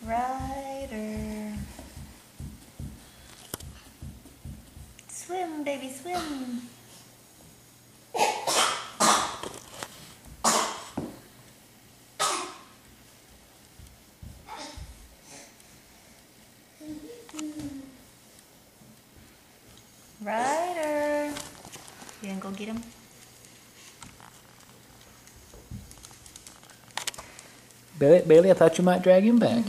Ryder. Swim, baby, swim. Ryder. You gonna go get him? Bailey, I thought you might drag him back.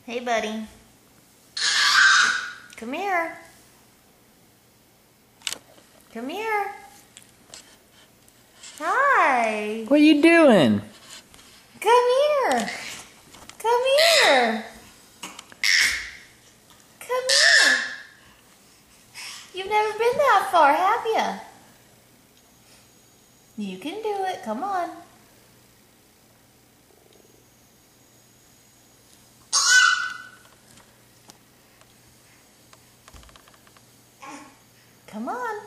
Hey, buddy. Come here. Come here. Hi. What are you doing? Come here. Come here. Come here. You've never been that far, have you? You can do it. Come on. Come on.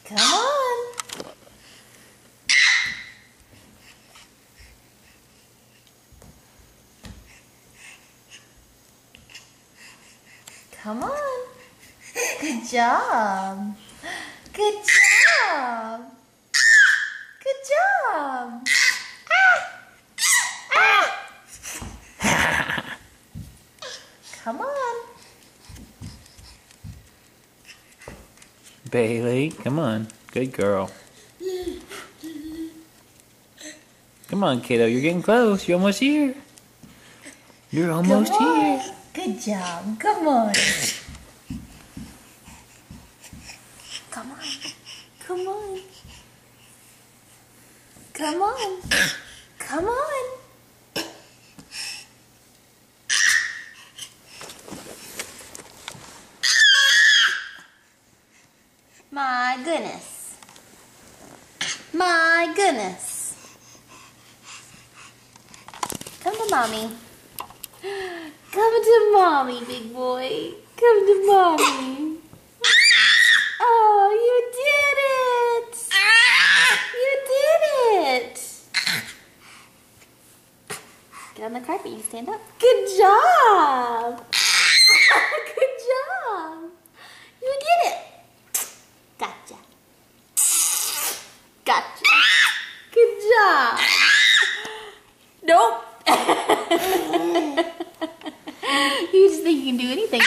Come on. Come on. Good job. Good job. Good job. Ah! Ah! Come on. Bailey, come on. Good girl. Come on, kiddo. You're getting close. You're almost here. You're almost here. Good job. Come on. Come on. Come on. Come on. Come on. My goodness. My goodness. Come to mommy. Come to mommy, big boy. Come to mommy. Oh, you did it. You did it. Get on the carpet. You stand up. Good job. Good job. You did it. Gotcha. Gotcha. Good job. Nope. You just think you can do anything.